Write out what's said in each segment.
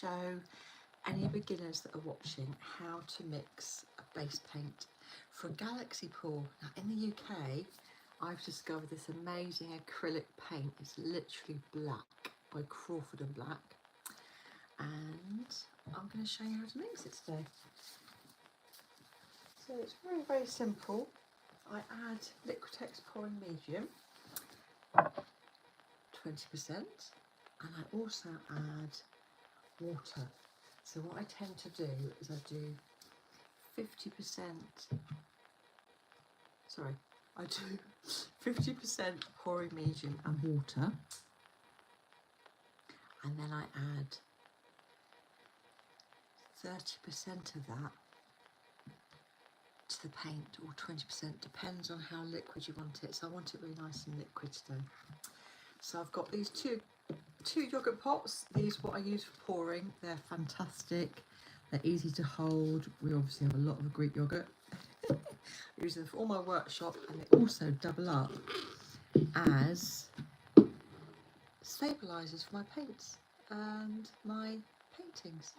show any beginners that are watching how to mix a base paint for a galaxy pool. Now in the UK, I've discovered this amazing acrylic paint. It's literally black, by Crawford and Black. And I'm going to show you how to mix it today. So it's very, very simple. I add Liquitex pouring medium, 20%, and I also add water. So what I tend to do is I do 50% pouring medium and water, and then I add 30% of that to the paint, or 20%, depends on how liquid you want it. So I want it really nice and liquid today. So I've got these two yogurt pots. These are what I use for pouring. They're fantastic. They're easy to hold. We obviously have a lot of Greek yogurt. I use them for all my workshop, and they also double up as stabilisers for my paints and my paintings.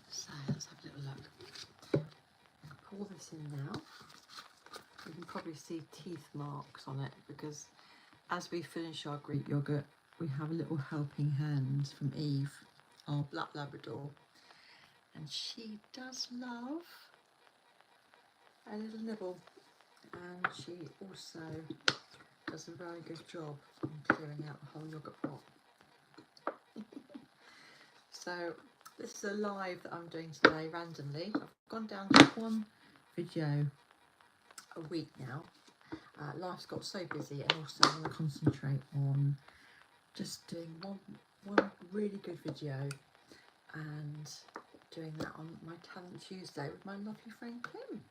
So let's have a little look. Pour this in now. You can probably see teeth marks on it because as we finish our Greek yogurt, we have a little helping hand from Eve, our black Labrador, and she does love a little nibble, and she also does a very good job in clearing out the whole yogurt pot. So this is a live that I'm doing today randomly. I've gone down to one video a week now. Life's got so busy, and also I want to concentrate on just doing one really good video and doing that on my Talent Tuesday with my lovely friend Kim.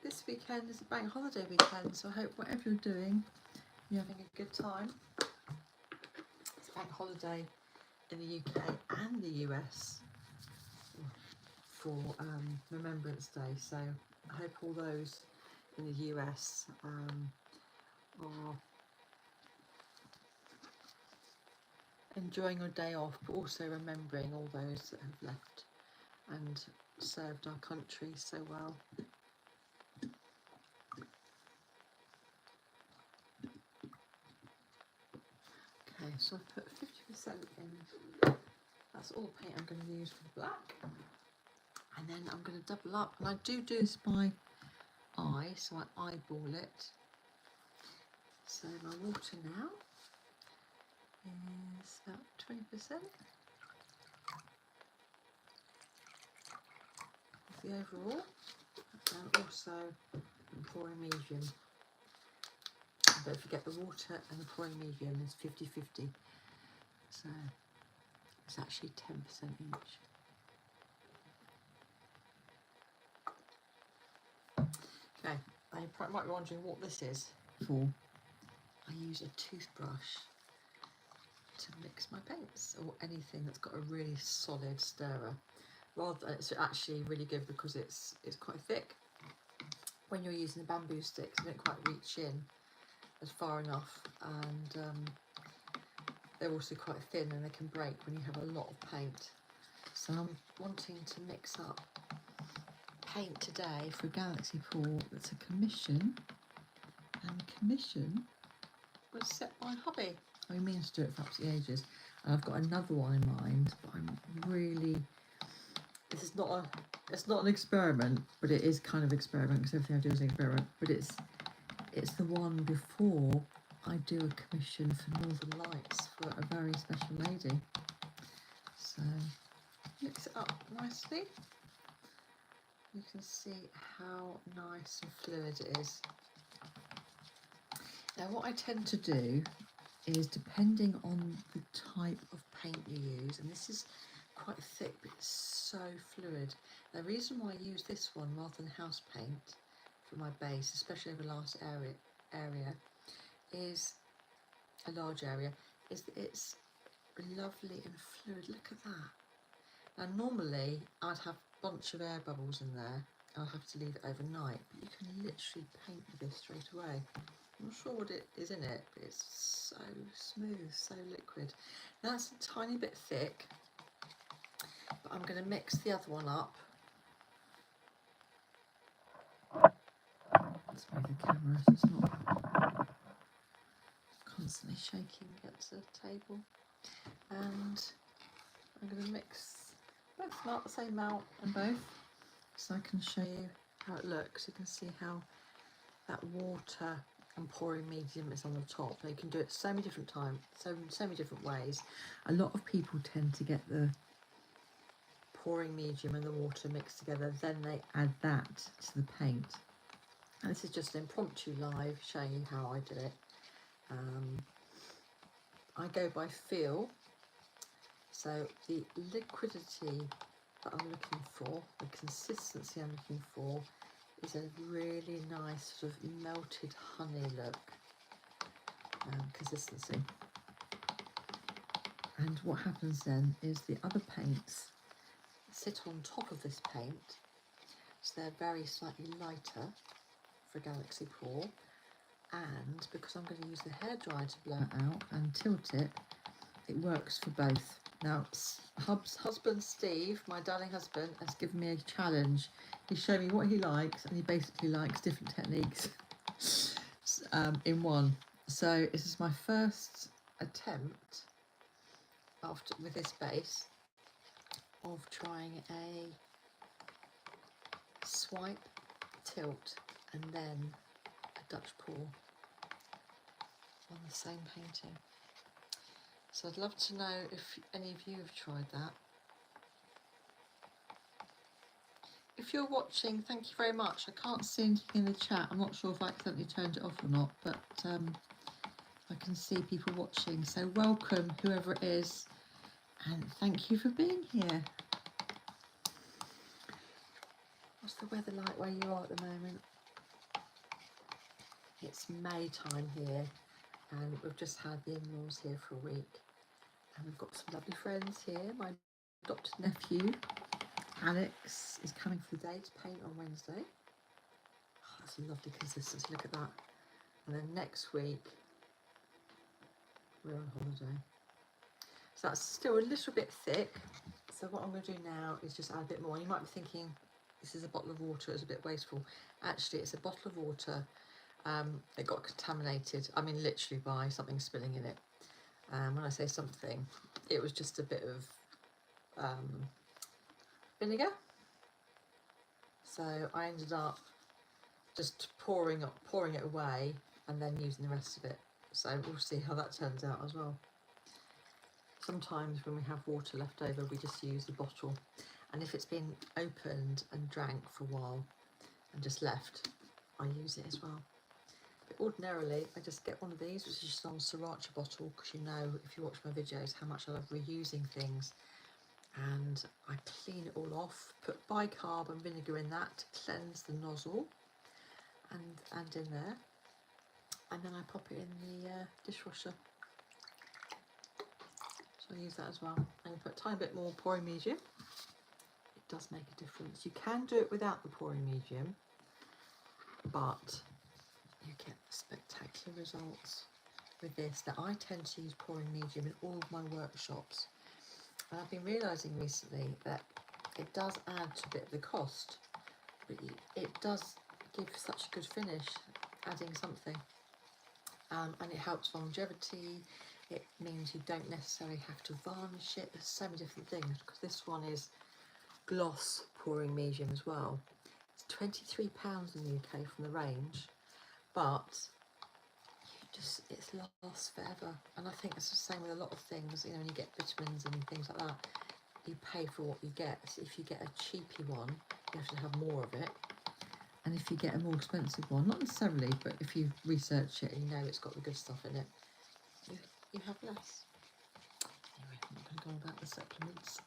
This weekend is a bank holiday weekend, so I hope whatever you're doing, you're having a good time. It's a bank holiday in the UK and the US for Remembrance Day, so I hope all those in the US are enjoying your day off, but also remembering all those that have left and served our country so well. Okay, so I've put 50% in. That's all the paint I'm going to use for the black. And then I'm going to double up, and I do this by eye, so I eyeball it. So my water now is about 20% of the overall, and also pouring medium. And don't forget the water and the pouring medium is 50-50, so it's actually 10% each. Okay, you might be wondering what this is for. I use a toothbrush to mix my paints, or anything that's got a really solid stirrer. It's actually really good because it's quite thick. When you're using the bamboo sticks, you don't quite reach in as far enough, and they're also quite thin and they can break when you have a lot of paint. So I'm wanting to mix up paint today for a galaxy pool that's a commission, and the commission was set by hubby. I mean to do it for absolutely ages, and I've got another one in mind, but I'm really, it's not an experiment, but it is kind of experiment because everything I do is an experiment, but it's the one before I do a commission for Northern Lights for a very special lady. So mix it up nicely. You can see how nice and fluid it is. Now what I tend to do is, depending on the type of paint you use, and this is quite thick but it's so fluid. The reason why I use this one rather than house paint for my base, especially over the last area, is a large area, is that it's lovely and fluid. Look at that. Now normally I'd have a bunch of air bubbles in there. I'll have to leave it overnight, but you can literally paint with this straight away. I'm not sure what it is in it, but it's so smooth, so liquid. Now it's a tiny bit thick, but I'm going to mix the other one up. Let's move the camera so it's not constantly shaking against the table. And I'm going to mix both out the same amount and both, so I can show you how it looks. You can see how that water and pouring medium is on the top. Now you can do it so many different times, so many different ways. A lot of people tend to get the pouring medium and the water mixed together, then they add that to the paint. And this is just an impromptu live showing you how I do it. I go by feel, so the liquidity that I'm looking for, the consistency I'm looking for, is a really nice sort of melted honey look consistency. And what happens then is the other paints sit on top of this paint, so they're very slightly lighter for Galaxy Pour. And because I'm going to use the hairdryer to blow it out and tilt it, it works for both. Now, husband Steve, my darling husband, has given me a challenge. He's shown me what he likes, and he basically likes different techniques in one. So this is my first attempt with this base of trying a swipe, tilt, and then a Dutch pour on the same painting. So I'd love to know if any of you have tried that. If you're watching, thank you very much. I can't see anything in the chat. I'm not sure if I accidentally turned it off or not, but I can see people watching. So welcome, whoever it is, and thank you for being here. What's the weather like where you are at the moment? It's May time here, and we've just had the in-laws here for a week. And we've got some lovely friends here. My adopted nephew, Alex, is coming for the day to paint on Wednesday. Oh, that's a lovely consistency, look at that. And then next week, we're on holiday. So that's still a little bit thick. So what I'm going to do now is just add a bit more. You might be thinking, this is a bottle of water, it's a bit wasteful. Actually, it's a bottle of water. It got contaminated, I mean literally by something spilling in it. When I say something, it was just a bit of vinegar. So I ended up just pouring it away and then using the rest of it. So we'll see how that turns out as well. Sometimes when we have water left over, we just use the bottle. And if it's been opened and drank for a while and just left, I use it as well. But ordinarily, I just get one of these, which is just on a sriracha bottle, because you know, if you watch my videos, how much I love reusing things. And I clean it all off, put bicarb and vinegar in that to cleanse the nozzle and in there. And then I pop it in the dishwasher. So I use that as well. And put a tiny bit more pouring medium. It does make a difference. You can do it without the pouring medium, but you get spectacular results with this. Now I tend to use pouring medium in all of my workshops, and I've been realising recently that it does add to a bit of the cost, but it does give such a good finish adding something, and it helps longevity. It means you don't necessarily have to varnish it. There's so many different things, because this one is gloss pouring medium as well. It's £23 in the UK from the range, but it lasts forever. And I think it's the same with a lot of things. You know, when you get vitamins and things like that, you pay for what you get. So if you get a cheapy one, you have to have more of it. And if you get a more expensive one, not necessarily, but if you research it and you know it's got the good stuff in it, you have less. Anyway, I'm not going to go on about the supplements.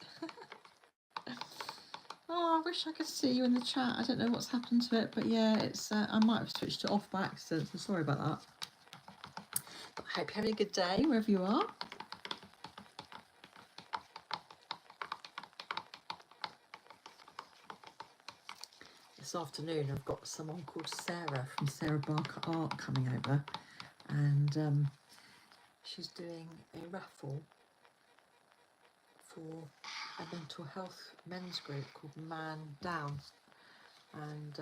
Oh, I wish I could see you in the chat. I don't know what's happened to it, but yeah, it's I might have switched it off by accident, so sorry about that. But I hope you're having a good day wherever you are. The this afternoon I've got someone called Sarah from Sarah Barker Art coming over, and she's doing a raffle for a mental health men's group called Man Down, and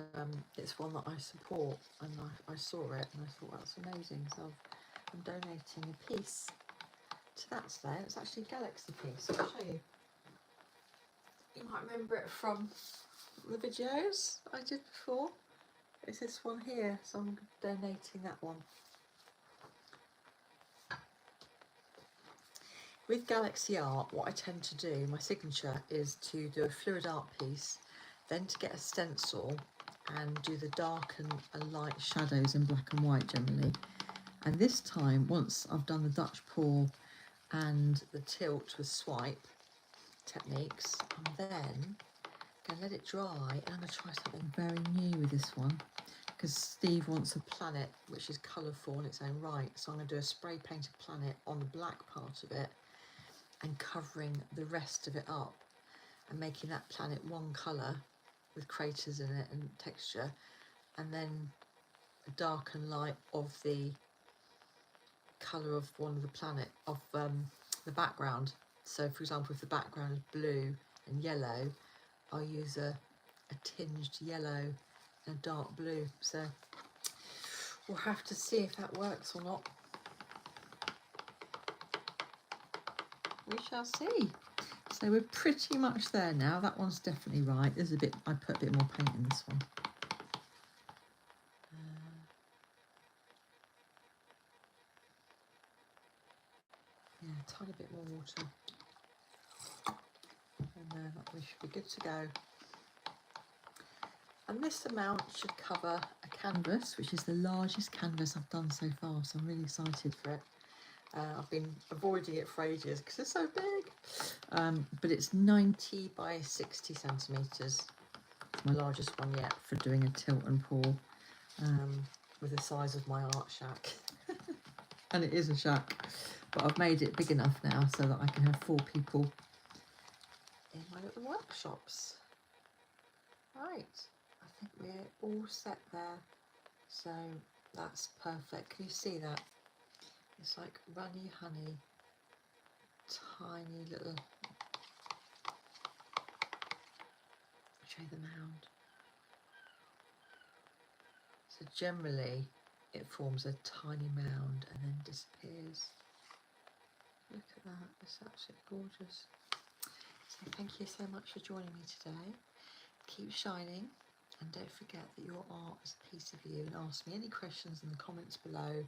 it's one that I support, and I saw it and I thought that's amazing, so I'm donating a piece to that today. It's actually a Galaxy piece. I'll show you. You might remember it from the videos I did before. It's this one here, so I'm donating that one. With Galaxy Art, what I tend to do, my signature, is to do a fluid art piece, then to get a stencil and do the dark and light shadows in black and white generally. And this time, once I've done the Dutch pour and the tilt with swipe techniques, I'm then going to let it dry, and I'm going to try something very new with this one, because Steve wants a planet which is colourful in its own right. So I'm going to do a spray painted planet on the black part of it and covering the rest of it up and making that planet one colour with craters in it and texture, and then a dark and light of the colour of one of the planet of the background. So for example, if the background is blue and yellow, I'll use a tinged yellow and a dark blue. So we'll have to see if that works or not. We shall see. So we're pretty much there now. That one's definitely right. There's a bit, I put a bit more paint in this one. Yeah, a tiny bit more water. And then we should be good to go. And this amount should cover a canvas, which is the largest canvas I've done so far, so I'm really excited for it. I've been avoiding it for ages because it's so big, but it's 90 by 60 centimetres. It's my largest one yet for doing a tilt and pour, with the size of my art shack. And it is a shack, but I've made it big enough now so that I can have 4 people in my little workshops. Right, I think we're all set there, so that's perfect. Can you see that? It's like runny honey, tiny little, show you the mound. So generally it forms a tiny mound and then disappears. Look at that, it's absolutely gorgeous. So thank you so much for joining me today. Keep shining, and don't forget that your art is a piece of you, and ask me any questions in the comments below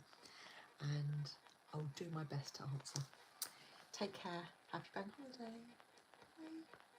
and I'll do my best to answer. Take care. Happy bank holiday. Bye.